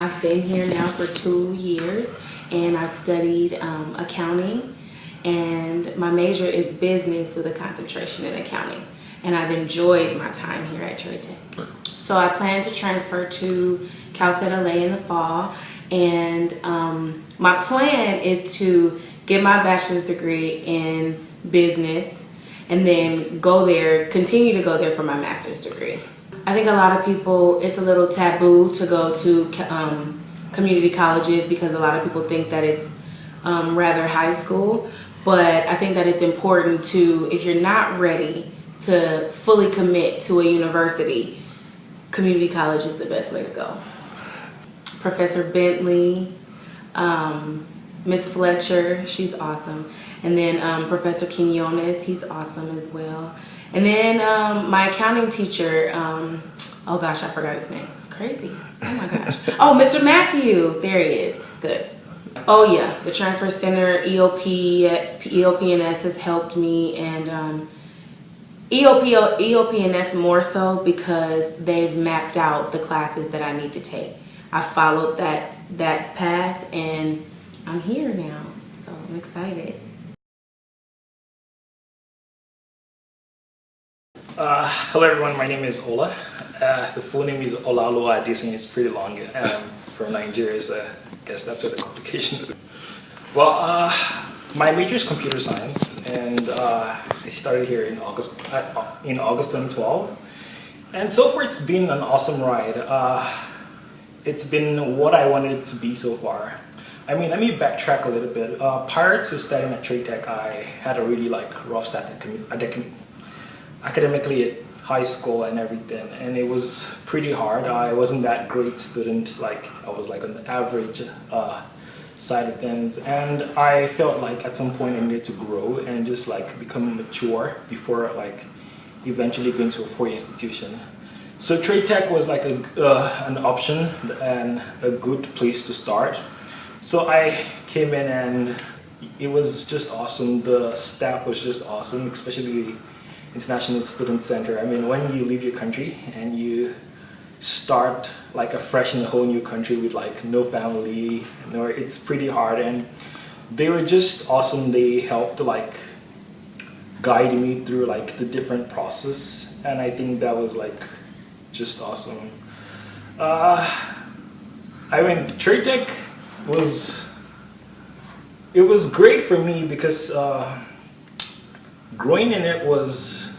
I've been here now for 2 years and I've studied accounting, and my major is business with a concentration in accounting, and I've enjoyed my time here at Trade Tech. So I plan to transfer to Cal State LA in the fall, and my plan is to get my bachelor's degree in business and then continue to go there for my master's degree. I think a lot of people, it's a little taboo to go to community colleges because a lot of people think that it's rather high school. But I think that it's important to, if you're not ready to fully commit to a university, community college is the best way to go. Professor Bentley, Miss Fletcher, she's awesome. And then Professor Quinones, he's awesome as well. And then my accounting teacher, oh gosh, I forgot his name. It's crazy. Oh my gosh. Oh, Mr. Matthew. There he is. Good. Oh yeah, the Transfer Center, EOP&S has helped me, and EOP&S more so because they've mapped out the classes that I need to take. I followed that path, and I'm here now, so I'm excited. Hello everyone, my name is Ola. The full name is Olaloa Adesina. It's pretty long from Nigeria, so I guess that's where the complication is. Well, my major is computer science, and I started here in August 2012. And so far it's been an awesome ride. It's been what I wanted it to be so far. I mean, let me backtrack a little bit. Prior to studying at Trade Tech, I had a really rough start academically at high school and everything, and it was pretty hard. I wasn't that great student, I was on the average side of things, and I felt like at some point I needed to grow and just become mature before eventually going to a four-year institution. So Trade Tech was an option and a good place to start. So I came in and it was just awesome. The staff was just awesome, especially the International Student Center. I mean, when you leave your country and you start afresh in a whole new country with no family, it's pretty hard, and they were just awesome. They helped guide me through the different process, and I think that was just awesome. I mean, Trade Tech was great for me because growing in it was,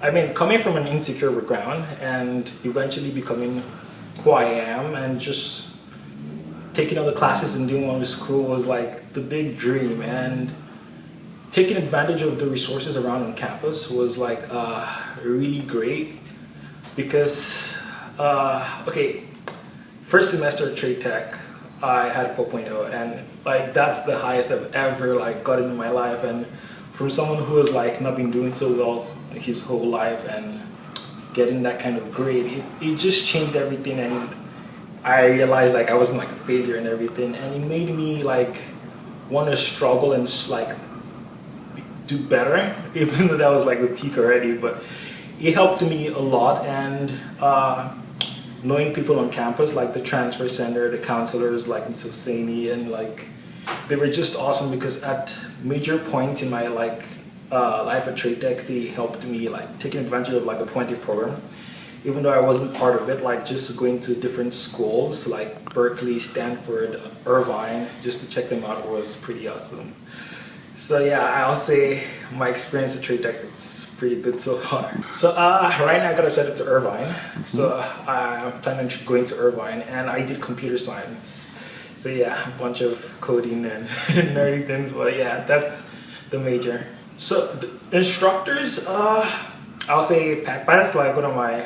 I mean, coming from an insecure background and eventually becoming who I am and just taking all the classes and doing well in school was the big dream, and taking advantage of the resources around on campus was really great because, okay, first semester at Trade Tech, I had 4.0, and that's the highest I've ever gotten in my life, and from someone who has not been doing so well his whole life, and getting that kind of grade, it just changed everything, and I realized I wasn't a failure and everything, and it made me want to struggle and do better, even though that was the peak already. But it helped me a lot, and knowing people on campus, the transfer center, the counselors Ms. Hosseini, and they were just awesome because at major points in my life at Trade Tech, they helped me taking advantage of the Puente program, even though I wasn't part of it, just going to different schools Berkeley, Stanford, Irvine, just to check them out was pretty awesome. So yeah, I'll say my experience at Trade Tech, it's pretty good so far. So right now I got accepted to Irvine, so I'm planning on going to Irvine, and I did computer science. So yeah, a bunch of coding and nerdy things, but yeah, that's the major. So the instructors, I'll say Pat Pat's one of my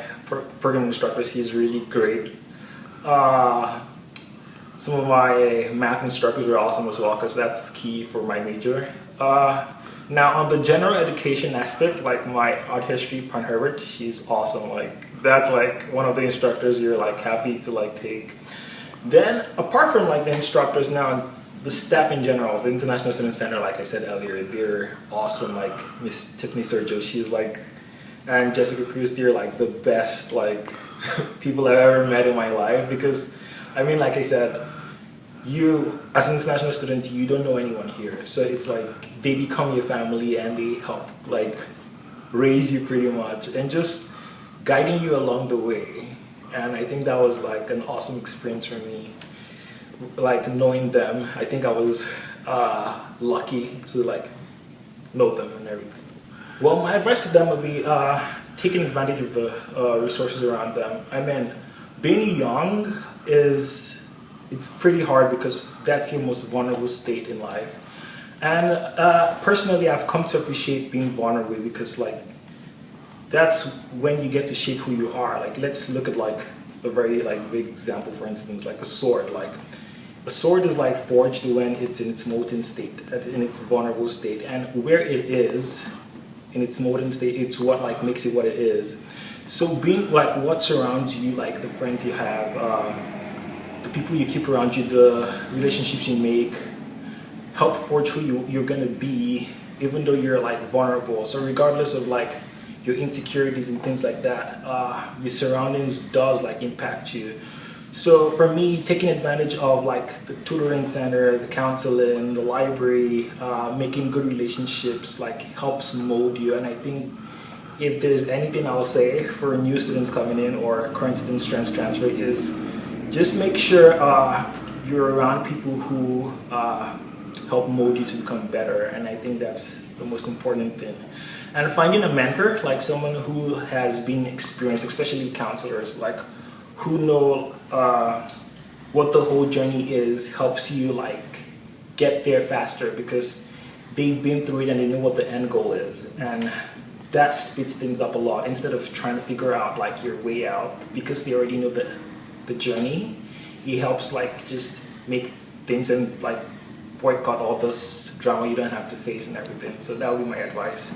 program instructors. He's really great. Some of my math instructors were awesome as well, because that's key for my major. Now on the general education aspect, my art history, Pran Herbert, she's awesome. That's one of the instructors you're happy to take. Then, apart from the instructors, now the staff in general, the International Student Center, like I said earlier, they're awesome. Miss Tiffany Sergio, she's and Jessica Cruz, they're the best people I've ever met in my life, because I mean, like I said, you as an international student, you don't know anyone here, so it's like they become your family and they help like raise you pretty much and just guiding you along the way. And I think that was like an awesome experience for me. Like knowing them, I think I was lucky to like know them and everything. Well, my advice to them would be taking advantage of the resources around them. I mean, being young it's pretty hard because that's your most vulnerable state in life. And personally, I've come to appreciate being vulnerable because like that's when you get to shape who you are. Like let's look at like a very like big example, for instance, like a sword. Like a sword is like forged when it's in its molten state, in its vulnerable state, and where it is in its molten state, it's what like makes it what it is. So being like what surrounds you, like the friends you have, the people you keep around you, the relationships you make, help forge who you're gonna be, even though you're like vulnerable. So regardless of like your insecurities and things like that, your surroundings does like impact you. So for me, taking advantage of like the tutoring center, the counseling, the library, making good relationships like helps mold you. And I think if there's anything I'll say for new students coming in or current students transfer is just make sure you're around people who help mold you to become better. And I think that's the most important thing. And finding a mentor, like someone who has been experienced, especially counselors, like who know what the whole journey is, helps you like get there faster because they've been through it and they know what the end goal is. And that speeds things up a lot instead of trying to figure out like your way out because they already know the journey. It helps like just make things and like boycott all this drama you don't have to face and everything. So that would be my advice.